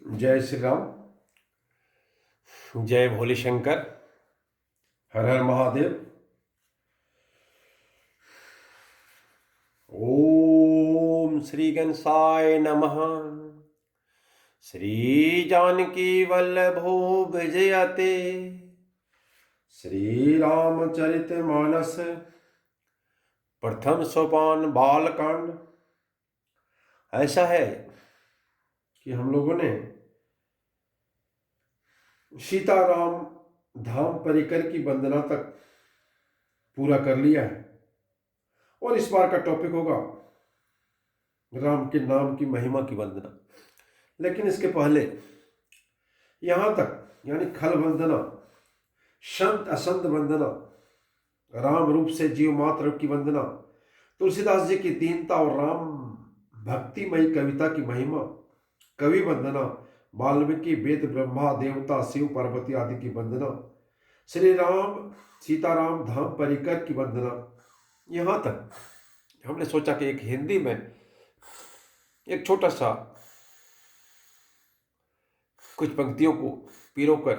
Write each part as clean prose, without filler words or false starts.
जय श्री राम। जय भोले शंकर। हर हर महादेव। ओम श्री गणेशाय नमः। श्री जानकी वल्लभो विजयते। श्री रामचरित मानस प्रथम सोपान बालकांड। ऐसा है कि हम लोगों ने सीताराम धाम परिकर की वंदना तक पूरा कर लिया है और इस बार का टॉपिक होगा राम के नाम की महिमा की वंदना। लेकिन इसके पहले यहां तक यानी खल वंदना, संत असंत वंदना, राम रूप से जीव मात्र की वंदना, तुलसीदास जी की दीनता और राम भक्तिमयी कविता की महिमा, कवि वंदना, वाल्मीकि वेद ब्रह्मा देवता शिव पार्वती आदि की वंदना, श्री राम सीताराम धाम परिकर की वंदना। यहां तक हमने सोचा कि एक हिंदी में एक छोटा सा कुछ पंक्तियों को पिरोकर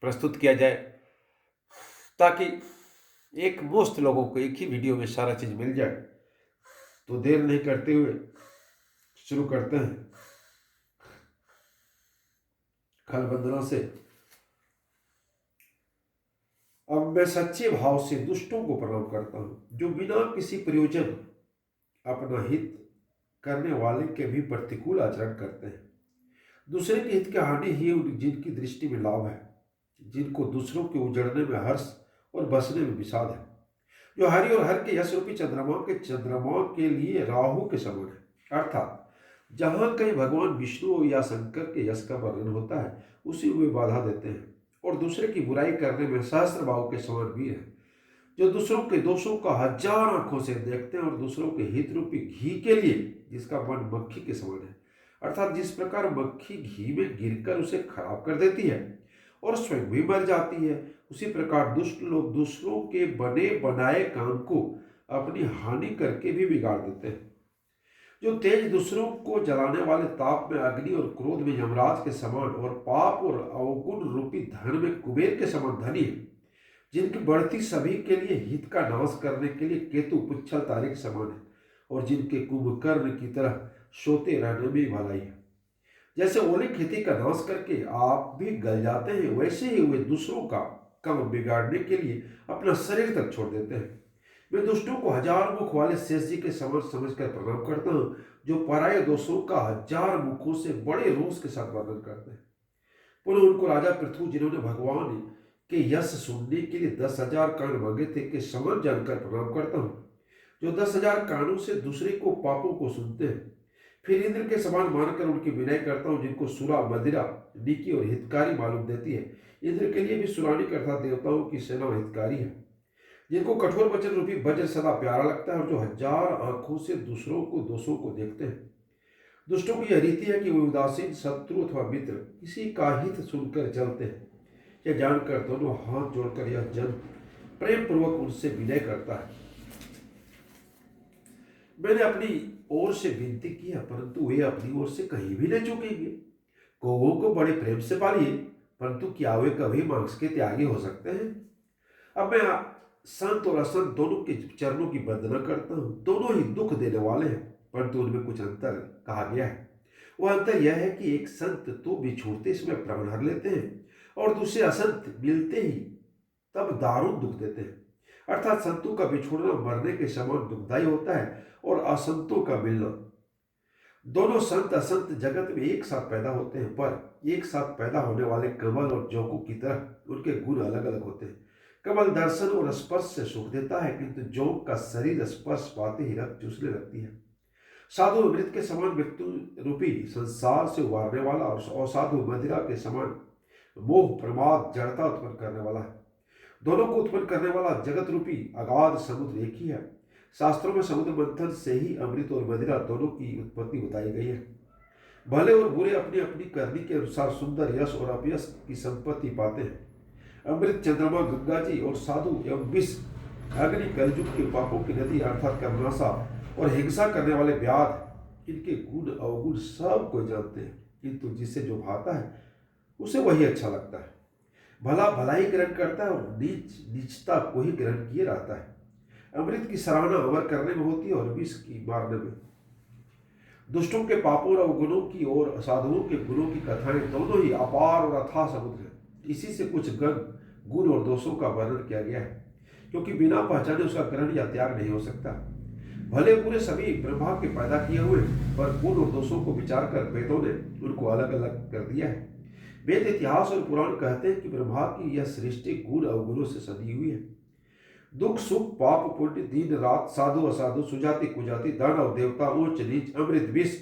प्रस्तुत किया जाए ताकि एक मुश्त लोगों को एक ही वीडियो में सारा चीज मिल जाए। तो देर नहीं करते हुए शुरू करते हैं खल वंदना से। अब मैं सच्चे भाव से दुष्टों को प्रणाम करता हूं जो बिना किसी प्रयोजन अपना हित करने वाले के भी प्रतिकूल आचरण करते हैं। दूसरे के हित की हानि ही जिनकी दृष्टि में लाभ है, जिनको दूसरों के उजड़ने में हर्ष और बसने में विषाद है, जो हरि और हर के यश रूपी चंद्रमा के लिए राहु के समान है। अर्थात जहां कहीं भगवान विष्णु या शंकर के यश का वर्णन होता है उसी में बाधा देते हैं और दूसरे की बुराई करने में सहस्त्र बाहु के समान वीर है, जो दूसरों के दोषों का हजार आंखों से देखते हैं और दूसरों के हित रूपी घी के लिए जिसका मन मक्खी के समान है। अर्थात जिस प्रकार मक्खी घी में गिरकर उसे खराब कर देती है और स्वयं भी मर जाती है, उसी प्रकार दुष्ट लोग दूसरों के बने बनाए काम को अपनी हानि करके भी बिगाड़ देते हैं। जो तेज दूसरों को जलाने वाले ताप में अग्नि और क्रोध में यमराज के समान और पाप और अवगुण रूपी धन में कुबेर के समान धनी है, जिनकी बढ़ती सभी के लिए हित का नाश करने के लिए केतु पुच्छल तारे के समान है और जिनके कुंभकर्ण की तरह सोते रहने में भलाई है। जैसे ओले खेती का नाश करके आप भी गल जाते हैं, वैसे ही वे दूसरों का काम बिगाड़ने के लिए अपना शरीर तक छोड़ देते हैं। मैं दुष्टों को हजार मुख वाले शेष जी के समान समझकर प्रणाम करता हूँ, जो पराये दोषों का हजार मुखों से बड़े रोष के साथ वर्णन करते हैं। पुनः उनको राजा पृथु, जिन्होंने भगवान के यश सुनने के लिए 10,000 कान मांगे थे, के समान जानकर प्रणाम करता हूँ, जो 10,000 कानों से दूसरे को पापों को सुनते हैं। फिर इंद्र के समान मानकर उनकी विनय करता हूँ, जिनको सुरा मदिरा नीकी और हितकारी मालूम देती है। इंद्र के लिए भी सुरानिक अर्थात देवताओं की सेना हितकारी है, जिनको कठोर वचन रूपी वज्र सदा प्यारा लगता है और जो हजार आंखों से दूसरों को दोषों को देखते हैं। दुष्टों की यह रीति है कि वे उदासीन शत्रु अथवा मित्र किसी का हित सुनकर जलते हैं। यह जानकर दोनों हाथ जोड़कर यह जन प्रेम पूर्वक उनसे विनय करता है। मैंने अपनी ओर से विनती की है, परंतु वे अपनी ओर से कहीं भी नहीं झुकेंगे। कौओं को बड़े प्रेम से पालिए, परंतु क्या वे कभी मांस के त्यागी हो सकते हैं? अब मैं संत और असंत दोनों के चरणों की वंदना करता हूँ। दोनों ही दुख देने वाले हैं, परंतु उनमें कुछ अंतर कहा गया है। वह अंतर यह है कि एक संत तो बिछोड़ते समय प्राण हर लेते हैं और दूसरे असंत मिलते ही तब दारुण दुख देते हैं। अर्थात संतों का बिछोड़ना मरने के समान दुखदायी होता है और असंतों का मिलना। दोनों संत असंत जगत में एक साथ पैदा होते हैं, पर एक साथ पैदा होने वाले कमल और जौकों की तरह उनके गुण अलग अलग होते हैं। कमल दर्शन और स्पर्श से सुख देता है, किंतु जौक का शरीर स्पर्श पाते ही रक्त चूसने लगती है। साधु अमृत के समान मृत्यु रूपी संसार से उबारने वाला और असाधु मदिरा के समान मोह प्रमाद जड़ता उत्पन्न करने वाला है। दोनों को उत्पन्न करने वाला जगत रूपी अगाध समुद्र एक ही है। शास्त्रों में समुद्र मंथन से ही अमृत और मदिरा दोनों की उत्पत्ति बताई गई है। भले और बुरे अपनी अपनी करनी के अनुसार सुंदर यश और अपयश की संपत्ति पाते हैं। अमृत चंद्रमा गंगा जी और साधु एवं विष अग्नि कलयुग के पापों की नदी अर्थात कर्मनाशा और हिंसा करने वाले व्याध इनके गुण अवगुण सब कोई जानते हैं, किंतु जिसे जो भाता है उसे वही अच्छा लगता है। भला भलाई ग्रहण करता है और नीच नीचता को ही ग्रहण किए रहता है। अमृत की सराहना अमर करने में होती है और विष की मारने में। दुष्टों के पापों और अवगुणों की और साधुओं के गुणों की कथाएं दोनों ही अपार और अथाह समुद्र है। इसी से कुछ गुण और दोषों का वर्णन किया गया है, क्योंकि बिना पहचाने उसका ग्रहण या त्याग नहीं हो सकता। भले पूरे सभी ब्रह्मा के पैदा किए हुए, पर गुण और दोषों को विचार कर वेदों ने उनको अलग अलग कर दिया है। वेद, इतिहास और पुराण कहते हैं कि ब्रह्मा की यह सृष्टि गुण अवगुणों से सजी हुई है। दुख सुख, पाप पुण्य, दिन रात, साधु असाधु, सुजाति कुजाति, दानव देवता, उच्च नीच, अमृत विष,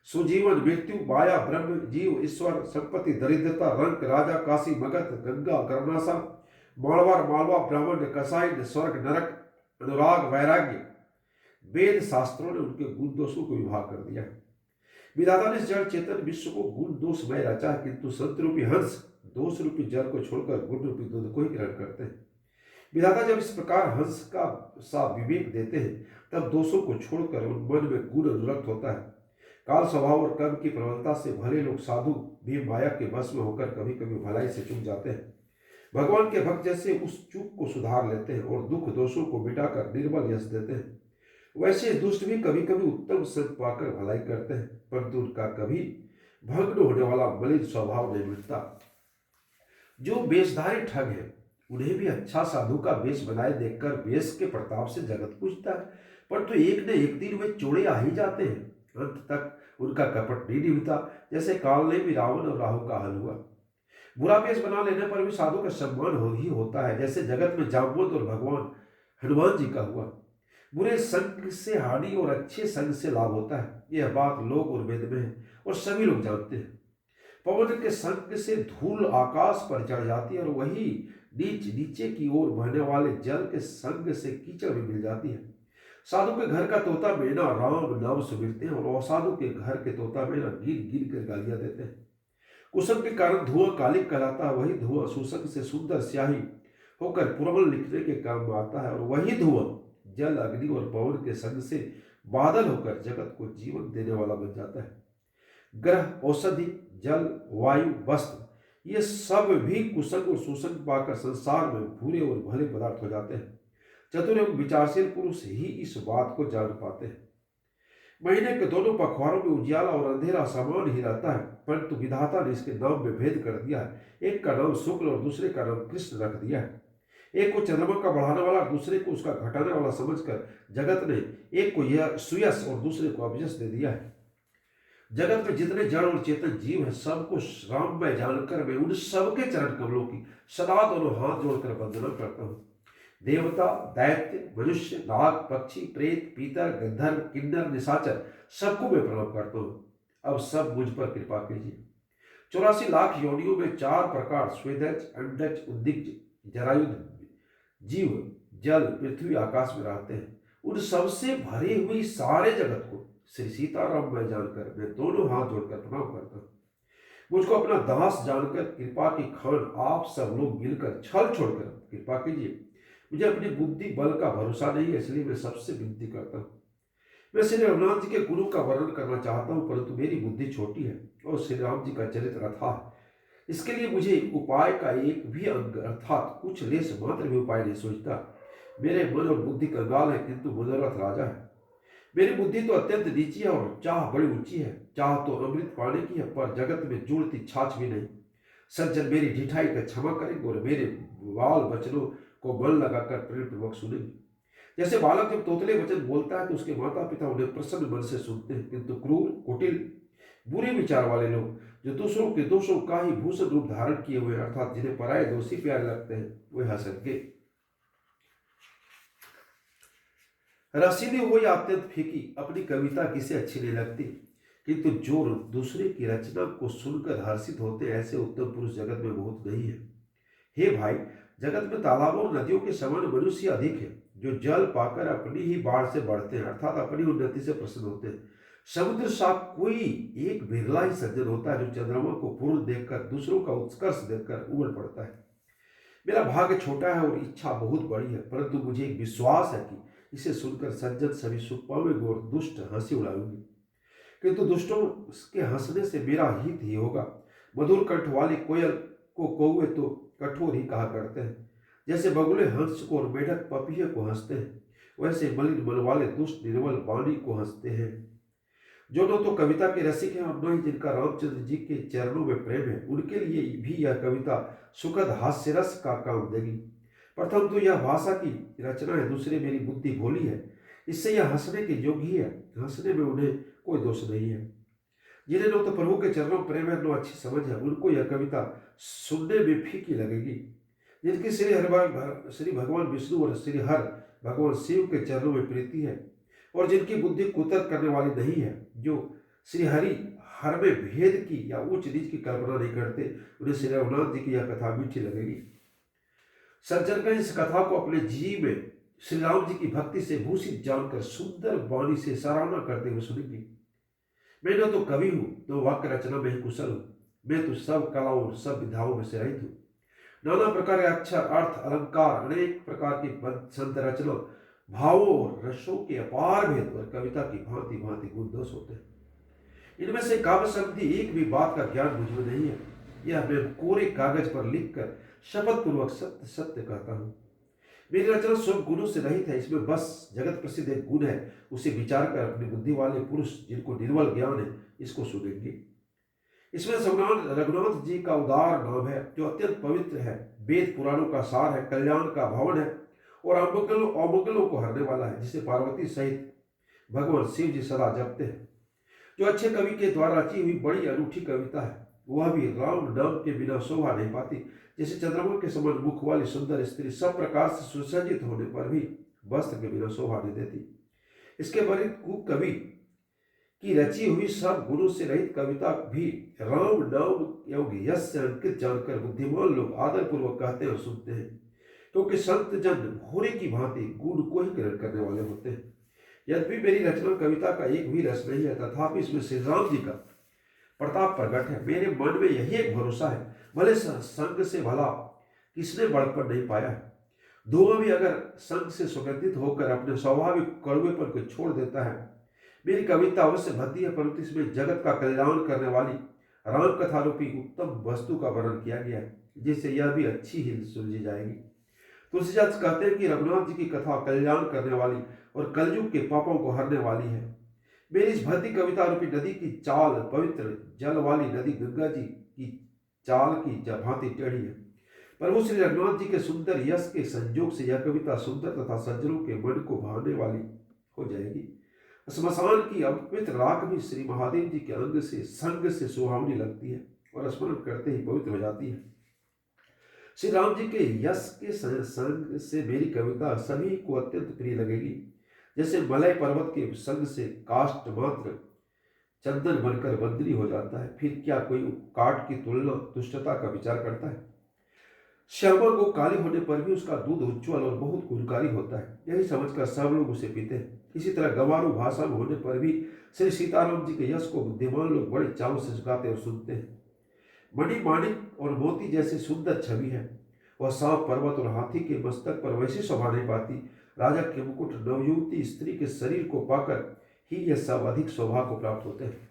सुजीवन मृत्यु, माया ब्रह्म जीव ईश्वर, संपत्ति दरिद्रता, रंक राजा, काशी मगध, गंगा कर्णासा, मारवाड़ मालवा, ब्राह्मण कसाई, स्वर्ग नरक, अनुराग वैराग्य। वेद शास्त्रों ने उनके गुण दोषों को विभाग कर दिया। विधाता ने जड़ चेतन विश्व को गुण दोषमय रचा, किंतु संत रूपी हंस दोष रूपी जल को छोड़कर गुण रूपी दूध को ही ग्रहण करते हैं। विधाता जब इस प्रकार हंस का सा विवेक देते हैं, तब दोषों को छोड़कर उन मन में गुण अनुरक्त होता है। काल स्वभाव और कर्म की प्रबलता से भले लोग साधु भी माया के वश में होकर कभी कभी भलाई से चूक जाते हैं। भगवान के भक्त जैसे उस चूक को सुधार लेते हैं और दुख दोषों को मिटाकर निर्बल यश देते हैं, वैसे दुष्ट भी कभी कभी उत्तम संत पाकर भलाई करते हैं, परंतु उनका कभी भंग न होने वाला मलिन स्वभाव नहीं मिटता। जो वेशधारी ठग है, उन्हें भी अच्छा साधु का वेश बनाए देखकर वेश के प्रताप से जगत पूजता है, परंतु एक न एक दिन वे चोड़े आ ही जाते हैं। अंत तक उनका कपट नहीं निभता, जैसे काल ने भी रावण और राहु का हल हुआ। बुरा वेश बना लेने पर भी साधु का सम्मान हो ही होता है, जैसे जगत में जाम्बुवंत और भगवान हनुमान जी का हुआ। बुरे संग से हानि और अच्छे संग से लाभ होता है, यह बात लोक और वेद में है और सभी लोग जानते हैं। पवन के संग से धूल आकाश पर चढ़ जाती है और वही नीचे की ओर बहने वाले जल के संग से कीचड़ में मिल जाती है। साधु के घर का तोता मैना राम नाम सुमिरते हैं और असाधु के घर के तोता मैना गिन गिन कर गालियां देते हैं। कुसंग के कारण धुआं कालिक कहलाता है, वही धुआं सुसंग से सुंदर स्याही होकर पुरमल लिखने के काम में आता है, और वही धुआं जल अग्नि और पवन के संग से बादल होकर जगत को जीवन देने वाला बन जाता है। ग्रह, औषधि, जल, वायु, वस्त्र, ये सब भी कुसंग और सुसंग पाकर संसार में बुरे और भले पदार्थ हो जाते हैं। चतुर एवं विचारशील पुरुष ही इस बात को जान पाते हैं। महीने के दोनों पखवारों में उजियाला और अंधेरा समान ही रहता है, परंतु विधाता ने इसके नाम में भेद कर दिया है। एक का नाम शुक्ल और दूसरे का नाम कृष्ण रख दिया है। एक को चंद्रमा का बढ़ाने वाला, दूसरे को उसका घटाने वाला समझकर जगत ने एक को यह सुयश और दूसरे को अभियश दे दिया है। जगत में जितने जड़ और चेतन जीव है, सबको राम में जानकर मैं उन सबके चरण कमलों की सदा दोनों हाथ जोड़कर वंदना करता हूँ। देवता, दैत्य, मनुष्य, नाग, पक्षी, प्रेत, पीतर, गंधर्व, किन्नर, निशाचर, सबको मैं प्रणाम करता हूँ। अब सब मुझ पर कृपा कीजिए। 84 लाख योनियों में 4 प्रकार स्वेदज, अंडज, उद्दिज, जरायुध जीव जल पृथ्वी आकाश में रहते हैं। उन सबसे भरी हुई सारे जगत को श्री सीताराम मैं जानकर मैं दोनों हाथ जोड़कर प्रणाम करता हूँ। मुझको अपना दास जानकर कृपा की खान आप सब लोग मिलकर छल छोड़कर कृपा कीजिए। मुझे अपनी बुद्धि बल का भरोसा नहीं है, इसलिए मैं सबसे विनती करता हूँ। मैं श्री रघुनाथ जी के गुरु का वर्णन करना चाहता हूँ, परंतु मेरी बुद्धि छोटी है और श्री राम जी का चरित्र अथाह है। इसके लिए मुझे उपाय का एक भी अंग अर्थात कुछ लेस मात्र भी उपाय नहीं सोचता। मेरे मन और बुद्धि कंगाल है, किंतु मनोरथ राजा है। मेरी बुद्धि तो अत्यंत नीची है और चाह बड़ी ऊंची है। चाह तो अमृत पाने की है, पर जगत में जुड़ती छाछ भी नहीं। सज्जन मेरी ढिठाई का क्षमा करेंगे और मेरे बाल वचनों को मन लगाकर प्रेम पूर्वक सुनेंगे। जैसे बालक जब तोतले वचन बोलता है तो उसके माता पिता उन्हें प्रसन्न मन से सुनते हैं, किंतु क्रूर, कुटिल, बुरे विचार वाले लोग जो दूसरों के दोषों का ही भूषण रूप धारण किए हुए अर्थात जिन्हें पराये दोषी प्यारे लगते हैं, वे हंसेंगे। रसीली हो या अत्यंत फीकी, अपनी कविता किसे अच्छी नहीं लगती, किंतु जो दूसरे की रचना को सुनकर हर्षित होते ऐसे उत्तम पुरुष जगत में बहुत नहीं है। हे भाई, जगत में तालाबों और नदियों के समान मनुष्य अधिक है, जो जल पाकर अपनी ही बाढ़ से बढ़ते हैं अर्थात अपनी उन्नति से प्रसन्न होते हैं। समुद्र सा कोई एक बिरला ही सज्जन होता है जो चंद्रमा को पूर्ण देखकर दूसरों का उत्कर्ष देखकर उमड़ पड़ता है। मेरा भाग्य छोटा है और इच्छा बहुत बड़ी है, परंतु मुझे एक विश्वास है कि इसे सुनकर सज्जन सभी सुख पावेंगे और दुष्ट हंसी उड़ाएंगे। किंतु दुष्टों के हंसने से मेरा हित ही होगा। मधुर कंठ वाली कोयल को कौवे तो कठोर ही कहा करते हैं। जैसे बगुले हंस को और मेढक पपीहे को हंसते हैं, वैसे मलिन मन वाले दुष्ट निर्मल वाणी को हंसते हैं। जो न तो कविता के रसिक हैं और न ही जिनका रामचंद्र जी के चरणों में प्रेम है, उनके लिए भी यह कविता सुखद हास्य रस का काम देगी। प्रथम तो यह भाषा की रचना है, दूसरे मेरी बुद्धि भोली है, इससे यह हंसने के योग्य ही है। हंसने में उन्हें कोई दोष नहीं है। जिन्हें न तो प्रभु के चरणों में प्रेम है, न अच्छी समझ है, उनको यह कविता सुनने में फीकी लगेगी। जिनकी श्री भगवान विष्णु और श्री हर भगवान शिव के चरणों में प्रीति है और जिनकी बुद्धि कुतर्क करने वाली नहीं है, जो श्री हरि हर में भेद की या ऊंच नीच की कल्पना नहीं करते, उन्हें श्री रघुनाथ जी की यह कथा मीठी लगेगी। सज्जनगण इस कथा को अपने जी में श्री राम जी की भक्ति से भूषित जानकर सुंदर वाणी से सराहना करते हुए सुनेंगे। मैं न तो कवि हूँ, न वाक्य रचना में ही कुशल हूँ, मैं तो सब कलाओं और सब विधाओं में से रहित हूँ। नाना प्रकार के अक्षर, अर्थ, अलंकार, अनेक प्रकार की संत रचना, भावों और रसों के अपार भेद और कविता की भांति भांति गुण दोष होते हैं। इनमें से काव्य संबंधी एक भी बात का ज्ञान मुझमें नहीं है। यह मैं कोरे कागज पर लिखकर शपथ पूर्वक सत्य सत्य कहता हूँ। मेरी रचना सब गुणों से रहित है। इसमें बस जगत प्रसिद्ध एक गुण है, उसे विचार कर अपनी बुद्धि वाले पुरुष जिनको निर्मल ज्ञान है इसको सुनेंगे। इसमें रघुनाथ जी का उदार नाम है, जो अत्यंत पवित्र है, वेद पुराणों का सार है, कल्याण का भवन है और अमंगलों को हरने वाला है, जिसे पार्वती सहित भगवान शिव जी सदा जपते हैं। जो अच्छे कवि के द्वारा रची हुई बड़ी अनूठी कविता है, वह भी राम नाम के बिना शोभा नहीं पाती। जैसे चंद्रमा के समान मुख वाली सुंदर स्त्री सब प्रकार से सुसज्जित होने पर भी वस्त्र के बिना शोभा नहीं देती। इसके परित कवि की रची हुई सब गुणों से रहित कविता भी राम नाम एवं यश से अंकित जानकर बुद्धिमान लोग आदर पूर्वक कहते और सुनते हैं, क्योंकि संत जन भूरे की भांति गुण को ही ग्रहण करने वाले होते हैं। यद्यपि मेरी रचना कविता का एक भी रस नहीं है, तथापि इसमें श्री राम जी का प्रताप प्रकट है। मेरे मन में यही एक भरोसा है, भले संग से भला किसने बढ़कर नहीं पाया है। धुआं भी अगर संग से सुगंधित होकर अपने स्वाभाविक कड़वेपन को छोड़ देता है। मेरी कविता अवश्य भद्दी है, परंतु इसमें जगत का कल्याण करने वाली राम कथा रूपी उत्तम वस्तु का वर्णन किया गया है, जिससे यह भी अच्छी ही सुलझी जाएगी। तुलसीदास कहते हैं कि रघुनाथ जी की कथा कल्याण करने वाली और कलयुग के पापों को हरने वाली है। मेरी इस भद्दी कविता रूपी नदी की चाल पवित्र जल वाली नदी गंगा जी की चाल की भांति टेढ़ी है। प्रभु श्री रघुनाथ जी के सुंदर यश के संयोग से यह कविता सुंदर तथा सज्जनों के मन को भाने वाली हो जाएगी। श्मशान की अपवित्र राख भी श्री महादेव जी के अंग से संग से सुहावनी लगती है और स्मरण करते ही पवित्र हो जाती है। श्री राम जी के यश के संग से मेरी कविता सभी को अत्यंत प्रिय लगेगी। जैसे मलय पर्वत के संग से काष्ठ मात्र चंदन बनकर बंदरी हो जाता है, फिर क्या कोई काठ की तुलना दुष्टता का विचार करता है। श्यामा को काली होने पर भी उसका दूध उज्ज्वल और बहुत गुणकारी होता है, यही समझकर सब लोग उसे पीते हैं। इसी तरह गंवारू भाषा में होने पर भी श्री सीताराम जी के यश को बुद्धिमान लोग बड़े चाव से गाते और सुनते हैं। मणि माणिक और मोती जैसी सुंदर छवि है, वह सांप पर्वत और हाथी के मस्तक पर वैसी शोभा नहीं पाती। राजा के मुकुट नवयुवती स्त्री के शरीर को पाकर ही यह सब अधिक शोभा को प्राप्त होते हैं।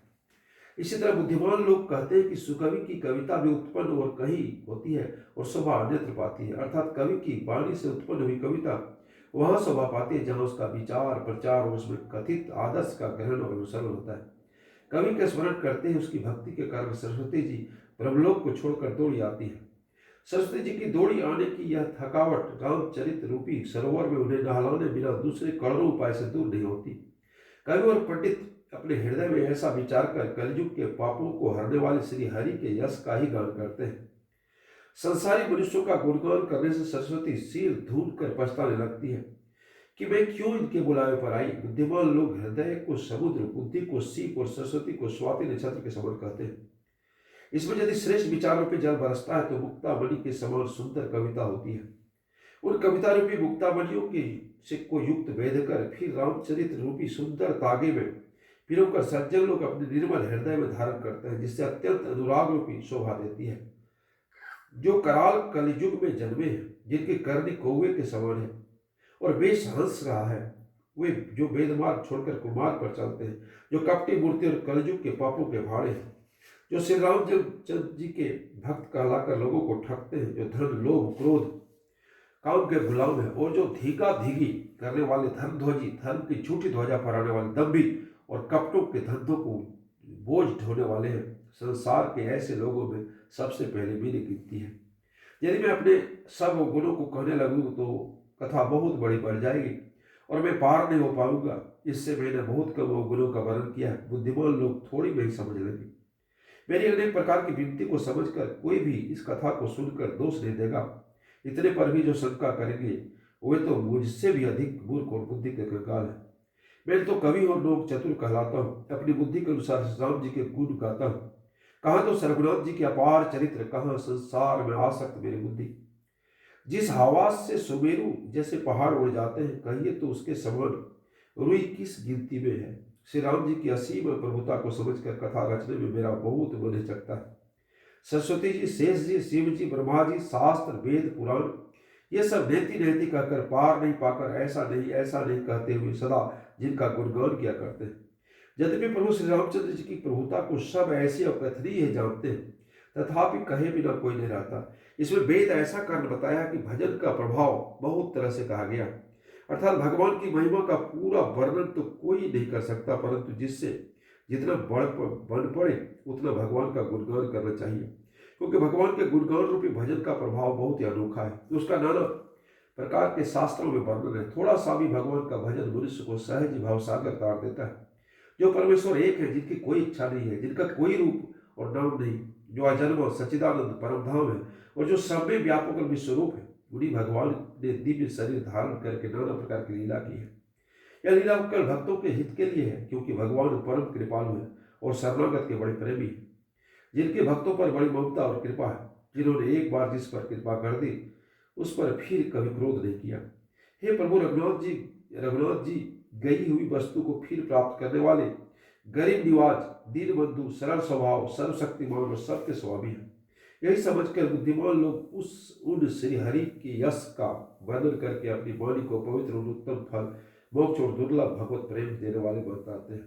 इसी तरह बुद्धिमान लोग कहते हैं कि सुकवि की कविता भी उत्पन्न और कहीं होती है और शोभा अन्यत्र पाती है, अर्थात कवि की वाणी से उत्पन्न हुई कविता वहां शोभा पाती है जहां उसका विचार प्रचार और उसमें कथित आदर्श का ग्रहण और अनुसरण होता है। कवि का स्मरण करते हैं उसकी भक्ति के कारण सरस्वती जी ब्रह्मलोक को छोड़कर दौड़ी आती है। सरस्वती जी की दौड़ी आने की यह थकावट रामचरित रूपी सरोवर में उन्हें नहलाने बिना दूसरे करोड़ों उपाय से दूर नहीं होती। कवि और पंडित अपने हृदय में ऐसा विचार कर कलयुग के पापों को हरने वाले श्री हरि के यश का ही गान करते हैं। संसारी मनुष्यों का गुणगान करने से सरस्वती सिर धूल कर पछताने लगती है कि मैं क्यों इनके बुलावे पर आई। बुद्धिमान लोग हृदय को समुद्र, बुद्धि को सीप और सरस्वती को स्वाति नक्षत्र के समान कहते हैं। इसमें यदि श्रेष्ठ विचारों पर जल बरसता है तो मुक्तामणि के समान सुंदर कविता होती है। उन कविता रूपी मुक्तामणियों के को युक्त वेद कर फिर रामचरित रूपी सुंदर तागे में पिरोकर सज्जन लोग अपने निर्मल हृदय में धारण करते हैं, जिससे अत्यंत अनुराग रूपी शोभा देती है। जो कराल कलियुग में जन्मे हैं, जिनकी करनी कौवे के समान है और वेश हंस रहा है, वे जो वेदमार्ग छोड़कर कुमार्ग पर चलते हैं, जो कपटी मूर्ति और कलयुग के पापों के भाड़े हैं, जो श्री रामचंद्र जी के भक्त कहलाकर लोगों को ठगते हैं, जो धन लोभ क्रोध काम के गुलाम है, और जो धीका धीगी करने वाले धर्मध्वजी, धर्म की झूठी ध्वजा फहराने वाले दम्भी और कपटों के धंधों को बोझ ढोने वाले हैं। संसार के ऐसे लोगों में सबसे पहले मेरी गिनती है। यदि मैं अपने सब गुणों को कहने लगूँ तो कथा बहुत बड़ी बढ़ जाएगी और मैं पार नहीं हो पाऊंगा। इससे मैंने बहुत कम गुणों का वर्णन किया है, बुद्धिमान लोग थोड़ी में ही समझ लेंगे। मेरी अनेक प्रकार की विनती को समझकर कोई भी इस कथा को सुनकर दोष नहीं देगा। इतने पर भी जो शंका करेंगे वे तो मुझसे भी अधिक मूर्ख और बुद्धि के कंगाल है। मैं तो कवि और लोग चतुर कहलाता हूँ, अपनी बुद्धि के अनुसार राम जी के गुण गाता हूँ। कहाँ तो रघुनाथ जी के अपार चरित्र, कहाँ संसार में आसक्त मेरी बुद्धि। जिस हवास से सुमेरु जैसे पहाड़ उड़ जाते हैं, कहिए तो उसके समान रुई किस गिनती में है। श्री राम जी की असीम प्रभुता को समझकर कथा रचने में मेरा बहुत मन हिचकता है। सरस्वती जी, शेष जी, शिव जी, ब्रह्मा जी, शास्त्र वेद पुराण ये सब नेति नेति कहकर पार नहीं पाकर ऐसा नहीं कहते हुए सदा जिनका गुणगान किया करते हैं। यद्यपि प्रभु श्री रामचंद्र जी की प्रभुता को सब ऐसे अकथनीय जानते हैं, तथापि कहे बिना कोई नहीं रहता। इसमें वेद ऐसा कारण बताया कि भजन का प्रभाव बहुत तरह से कहा गया, अर्थात भगवान की महिमा का पूरा वर्णन तो कोई नहीं कर सकता, परंतु जिससे जितना बन पड़े उतना भगवान का गुणगान करना चाहिए, क्योंकि भगवान के गुणगान रूपी भजन का प्रभाव बहुत ही अनोखा है। उसका नाना प्रकार के शास्त्रों में वर्णन है। थोड़ा सा भी भगवान का भजन मनुष्य को सहज भावसागर तार देता है। जो परमेश्वर एक है, जिनकी कोई इच्छा नहीं है, जिनका कोई रूप और नाम नहीं, जो अजन्मा सच्चिदानंद परमधाम है और जो सब में व्यापक और विश्वरूप है, उन्हीं भगवान ने दिव्य शरीर धारण करके नाना प्रकार की लीला की है। यह लीला केवल भक्तों के हित के लिए है, क्योंकि भगवान परम कृपालु है और शरणागत के बड़े प्रेमी है, जिनके भक्तों पर बड़ी ममता और कृपा है, जिन्होंने एक बार जिस पर कृपा कर दी उस पर फिर कभी क्रोध नहीं किया। हे प्रभु रघुनाथ जी गई हुई वस्तु को फिर प्राप्त करने वाले, गरीब निवाज, दीन बंधु, सरल स्वभाव, सर्वशक्तिमान और सबके स्वामी हैं। यही समझकर बुद्धिमान लोग उन श्री हरि के यश का वर्णन करके अपनी वाणी को पवित्र और उत्तम फल, मोक्ष और दुर्लभ भगवत प्रेम देने वाले बताते हैं।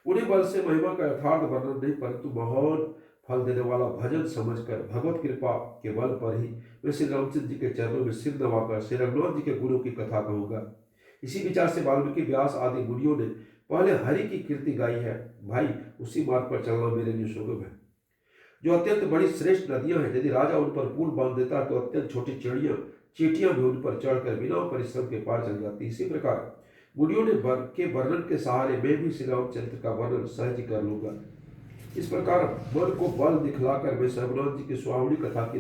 उन्हें बल से महिमा का यथार्थ वर्णन नहीं, परंतु महान फल देने वाला भजन समझकर भगवत कृपा के बल पर ही मैं श्री रामचंद्र जी के चरणों में सिर दबाकर श्री रघुनाथ जी के गुणों की कथा कहूंगा। इसी विचार से वाल्मीकि, व्यास आदि मुनियों ने पहले हरि की कीर्ति गाई है। भाई, उसी मार्ग पर चलना मेरे लिए सुगम है। जो अत्यंत बड़ी श्रेष्ठ नदियां हैं, यदि राजा उन पर पुल बांध देता तो अत्यंत छोटी चीटियां भी उन पर चढ़कर बिना परिश्रम के पार चल जाती। इसी प्रकार मुनियों ने वर्णन के सहारे मैं भी श्री रामचंद्र का वर्णन सहज कर लूंगा। इस प्रकार मन को बल दिखलाकर मैं रघुनाथ जी की स्वावणी कथा की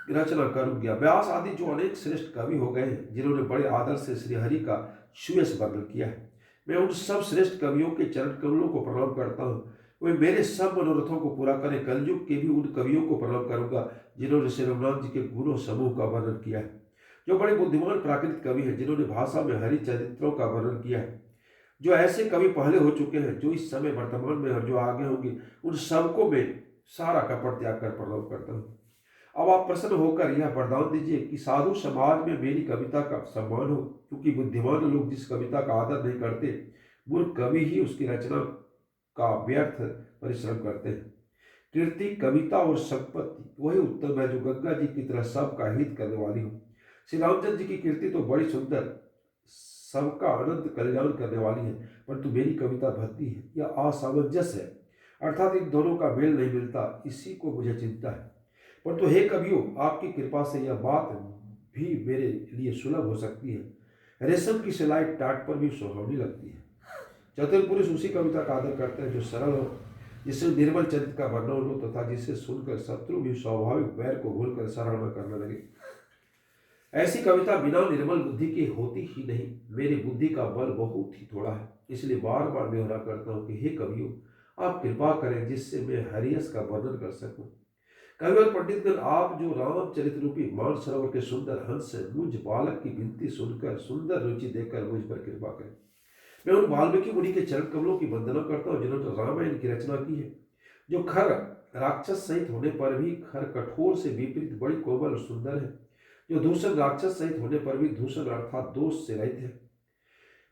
रचना करूंगा। व्यास आदि जो अनेक श्रेष्ठ कवि हो गए हैं, जिन्होंने बड़े आदर से श्री हरि का सुयश वर्णन किया है, मैं उन सब श्रेष्ठ कवियों के चरण कमलों को प्रणाम करता हूँ। वे मेरे सब मनोरथों को पूरा करें। कलयुग के भी उन कवियों को प्रणाम करूंगा जिन्होंने श्री रघुनाथ जी के गुणों समूह का वर्णन किया है, जो बड़े बुद्धिमान प्राकृतिक कवि हैं, जिन्होंने भाषा में हरि चरित्रों का वर्णन किया है। जो ऐसे कवि पहले हो चुके हैं, जो इस समय वर्तमान में और जो आगे होंगे, उन सबको मैं सारा कपट त्याग कर प्रणाम करता हूँ। अब आप प्रसन्न होकर यह वरदान दीजिए कि साधु समाज में मेरी कविता का सम्मान हो, क्योंकि बुद्धिमान लोग जिस कविता का आदर नहीं करते, मूर्ख कवि ही उसकी रचना का व्यर्थ परिश्रम करते हैं। कीर्ति, कविता और संपत्ति वही उत्तम है जो गंगा जी की तरह सबका हित करने वाली हो। श्री रामचंद्र जी की कीर्ति तो बड़ी सुंदर, सबका अनंत कल्याण करने वाली है, परंतु मेरी कविता भक्ति है, यह असामंजस्य है, अर्थात इन दोनों का मेल नहीं मिलता। इसी को मुझे चिंता है। परंतु हे कवियों, आपकी कृपा से यह बात भी मेरे लिए सुलभ हो सकती है। रेशम की सिलाई टाट पर भी सुहावनी लगती है। चतुर पुरुष उसी कविता का आदर करते हैं जो सरल हो, जिससे निर्मल चरित्र का वर्णन हो तथा जिसे सुनकर शत्रु भी स्वाभाविक वैर को भूलकर सराहना करने लगे। ऐसी कविता बिना निर्मल बुद्धि की होती ही नहीं। मेरी बुद्धि का बल बहुत ही थोड़ा है, इसलिए बार बार निहोरा करता हूँ कि हे कवियों, आप कृपा करें जिससे मैं हरियस का वर्णन कर सकूं। कवि और पंडितगण, आप जो रामचरित रूपी मानसरोवर के सुंदर हंस हैं, मुझ बालक की विनती सुनकर सुंदर रुचि देकर मुझ पर कृपा करें। मैं उन वाल्मीकि मुनि के चरण कमलों की वंदना करता हूँ जिन्होंने रामायण की रचना की है, जो खर राक्षस सहित होने पर भी खर कठोर से विपरीत बड़ी कोमल और सुंदर है, जो दूषण राक्षस सहित होने पर भी दूषण अर्थात दोष से रहित है।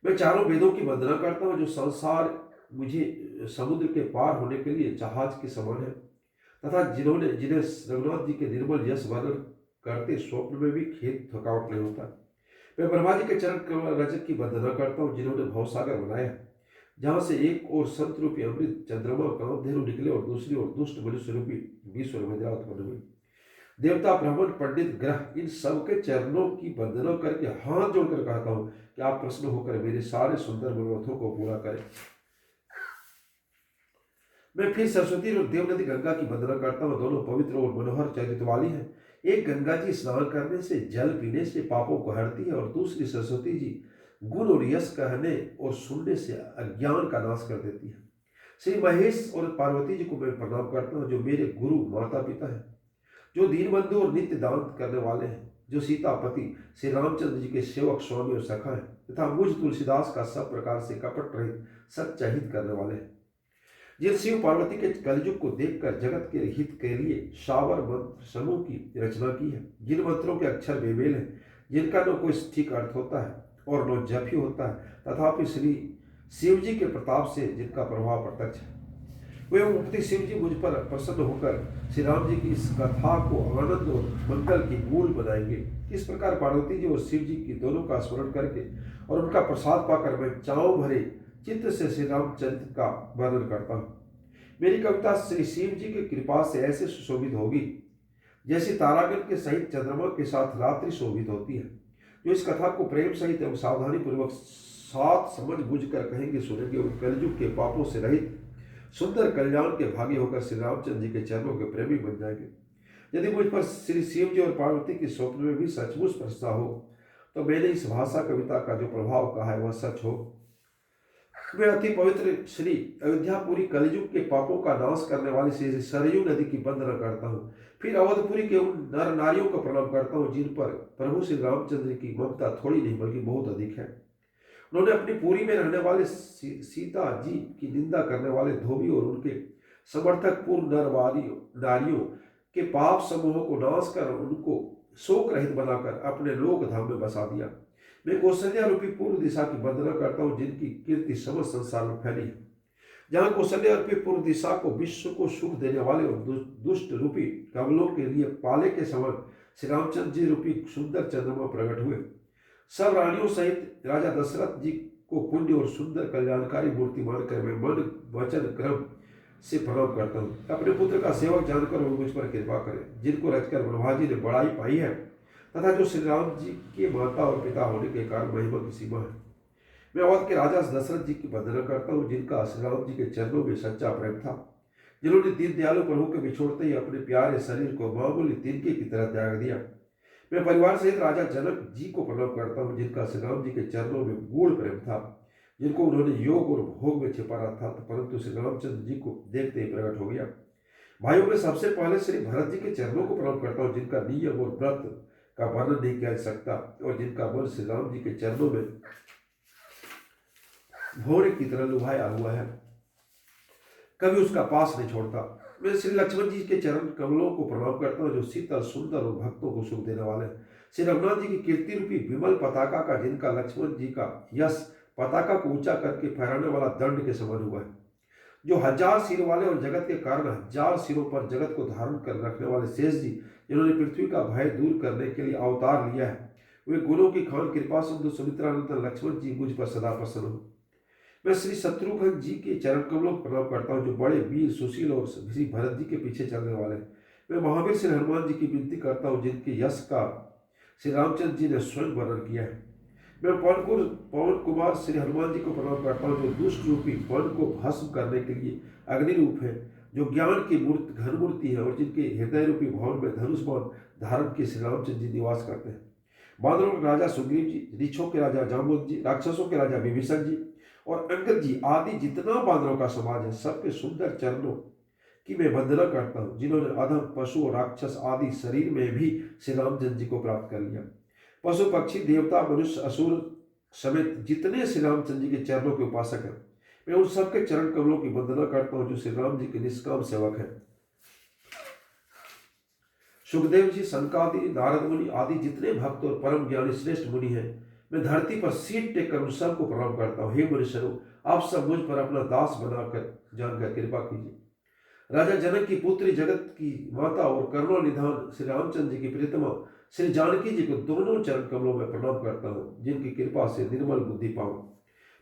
मैं चारों वेदों की वंदना करता हूँ जो संसार मुझे समुद्र के पार होने के लिए जहाज के समान है, तथा जिन्हें रघुनाथ जी के निर्मल यश वर्णन करते स्वप्न में भी खेत थकावट नहीं होता। मैं ब्रह्मा जी के चरण कमल रजत की वंदना करता हूँ जिन्होंने भवसागर बनाया, जहां से एक और संत रूपी अमृत चंद्रमा कामधेनु निकले और दूसरी ओर दुष्ट मनुष्य रूपी विश्व विद्या उत्पन्न हुई। देवता ब्राह्मण पंडित ग्रह इन सबके चरणों की वंदना करके हाथ जोड़कर कहता हूं कि आप प्रसन्न होकर मेरे सारे सुंदर मनोरथों को पूरा करें। मैं फिर सरस्वती और देव नदी गंगा की वंदना करता हूँ, दोनों पवित्र और मनोहर चरित्र वाली है। एक गंगा जी स्नान करने से, जल पीने से पापों को हरती है, और दूसरी सरस्वती जी गुण और यश कहने और सुनने से अज्ञान का नाश कर देती है। श्री महेश और पार्वती जी को मैं प्रणाम करता हूँ जो मेरे गुरु माता पिता है, जो दीनबंधु और नित्य दान करने वाले हैं, जो सीतापति श्री रामचंद्र जी के सेवक स्वामी और सखा हैं, तथा मुझ तुलसीदास का सब प्रकार से कपट रहित सच्चा हित करने वाले हैं, जिन शिव पार्वती के कलयुग को देखकर जगत के हित के लिए शावर मंत्र समूह की रचना की है, जिन मंत्रों के अक्षर बेमेल हैं, जिनका न कोई ठीक अर्थ होता है और न जप ही होता है, तथापि श्री शिव जी के प्रताप से जिनका प्रभाव प्रत्यक्ष है, वे मुक्ति शिव जी मुझ पर प्रसन्न होकर श्री राम जी की इस कथा को आनंद और मंगल की मूल बनाएंगे। इस प्रकार पार्वती जी और शिव जी की दोनों का स्मरण करके और उनका प्रसाद पाकर मैं चाव भरे चित्त से श्री रामचरित्र का वर्णन करता हूँ। मेरी कविता श्री शिव जी की कृपा से ऐसे सुशोभित होगी जैसे तारागण के सहित चंद्रमा के साथ रात्रि शोभित होती है। जो इस कथा को प्रेम सहित एवं सावधानी पूर्वक साथ समझ बुझ कर कहेंगे, सुनेंगे और कलयुग के पापों से रहित सुंदर कल्याण के भागी होकर श्री रामचंद्र जी के चरणों के प्रेमी बन जाएंगे। यदि मुझ पर श्री शिव जी और पार्वती की स्वप्न में भी सचमुच प्रसन्नता हो तो मैंने इस भाषा कविता का जो प्रभाव कहा है वह सच हो। मैं अति पवित्र श्री अयोध्यापुरी कलयुग के पापों का नाश करने वाली श्री सरयू नदी की वंदना करता हूँ। फिर अवधपुरी के उन नर नारियों को प्रणाम करता हूँ जिन पर प्रभु श्री रामचंद्र की ममता थोड़ी नहीं बल्कि बहुत अधिक है। उन्होंने अपनी पुरी में रहने वाले सीता जी की निंदा करने वाले धोबी और उनके समर्थक पूर्ण नारियों के पाप समूहों को नाश कर उनको शोक रहित बनाकर अपने लोक धाम में बसा दिया। मैं कौशल्या रूपी पूर्व दिशा की वंदना करता हूँ जिनकी कीर्ति समस्त संसार में फैली है। जहाँ कौशल्या रूपी पूर्व दिशा को विश्व को सुख देने वाले और दुष्ट रूपी कमलों के लिए पाले के समान श्री रामचंद्र जी रूपी सुंदर चंद्रमा प्रकट हुए। सब रानियों सहित राजा दशरथ जी को पुण्य और सुंदर कल्याणकारी मूर्ति मानकर मैं मन वचन क्रम से प्रणाम करता हूँ। अपने पुत्र का सेवक जानकर वो मुझ पर कृपा करें, जिनको रचकर ब्रह्मा जी ने बड़ाई पाई है तथा जो श्री राम जी के माता और पिता होने के कारण महिमा की सीमा है। मैं अवध के राजा दशरथ जी की वंदना करता हूँ जिनका श्री राम जी के चरणों में सच्चा प्रेम था, जिन्होंने दीन दयालु प्रभु के बिछोड़ते ही अपने प्यारे शरीर को मामूली तिनके की तरह त्याग दिया। मैं परिवार सहित राजा जनक जी को प्रणाम करता हूँ जिनका श्री राम जी के चरणों में गूढ़ प्रेम था, जिनको उन्होंने योग और भोग में छिपा रखा था परंतु श्री रामचंद्र जी को देखते ही प्रकट हो गया। भाइयों में सबसे पहले श्री भरत जी के चरणों को प्रणाम करता हूँ जिनका नियम और व्रत का वर्णन नहीं किया जा सकता और जिनका मन श्री राम जी के चरणों में भौरे की तरह लुभाया हुआ है, कभी उसका पास नहीं छोड़ता। मैं श्री लक्ष्मण जी के चरण कमलों को प्रणाम करता हूँ जो शीतल सुंदर और भक्तों को सुख देने वाले हैं। श्री रघुनाथ जी की कीर्ति रूपी विमल पताका का जिनका लक्ष्मण जी का यश पताका को ऊंचा करके फहराने वाला दंड के समान हुआ है, जो 1000 सिर वाले और जगत के कारण 1000 सिरों पर जगत को धारण कर रखने वाले शेष जी जिन्होंने पृथ्वी का भय दूर करने के लिए अवतार लिया है, वे गुणों की खान कृपा सिंधु सुमित्रानंदन लक्ष्मण जी मुझ पर सदा प्रसन्न हो। मैं श्री शत्रुघ्न जी के चरण कमलों को प्रणाम करता हूँ जो बड़े वीर सुशील और श्री भरत जी के पीछे चलने वाले। मैं महावीर श्री हनुमान जी की विनती करता हूँ जिनके यश का श्री रामचंद्र जी ने स्वयं वर्णन किया है। मैं पवन कुमार श्री हनुमान जी को प्रणाम करता हूँ जो दुष्ट रूपी वन को भस्म करने के लिए अग्नि रूप है, जो ज्ञान की घन मूर्ति है और जिनके हृदय रूपी भवन में धनुष बाण धारण के श्री रामचंद्र जी निवास करते हैं। बानरों के राजा सुग्रीव जी, रीछों के राजा जाम्बुद जी, राक्षसों के राजा विभीषण जी और अंगद जी आदि जितना बानरों का समाज है, सबके सुंदर चरणों की मैं वंदना करता हूँ जिन्होंने अधम पशु और राक्षस आदि शरीर में भी श्री रामचंद्र जी को प्राप्त कर लिया। पशु पक्षी देवता मनुष्य असुर समेत जितने श्री रामचंद्र जी के चरणों के उपासक हैं, मैं उन सबके चरण कमलों की वंदना करता हूँ जो श्री राम जी के निष्काम सेवक हैं। सुखदेव जी, सनकादि, नारद मुनि आदि जितने भक्त और परम ज्ञानी श्रेष्ठ मुनि हैं, मैं धरती पर सीट टेक कर उन सबको प्रणाम करता हूँ। हे मुनीश्वरों, आप सब मुझ पर अपना दास बनाकर जानकर कृपा कीजिए। राजा जनक की पुत्री, जगत की माता और करुणा निधान श्री रामचंद्र जी की प्रियतमा श्री जानकी जी को दोनों चरण कमलों में प्रणाम करता हूँ, जिनकी कृपा से निर्मल बुद्धि पाऊं।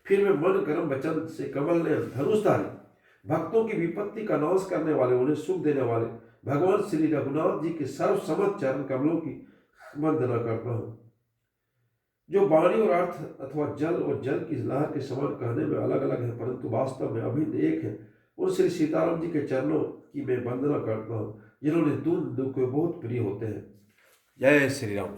फिर मैं मन कर्म वचन से कमल ने धनुषधारी भक्तों की विपत्ति का नाश करने वाले, उन्हें सुख देने वाले भगवान श्री रघुनाथ जी के सर्वसम्मत चरण कमलों की वंदना करता हूँ, जो वाणी और अर्थ अथवा जल और जल की लहर के समान कहने में अलग अलग है, परंतु वास्तव में अभिन्न एक है। उन श्री सीताराम जी के चरणों की मैं वंदना करता हूँ, जिन्होंने दून दुख को बहुत प्रिय होते हैं। जय श्री राम।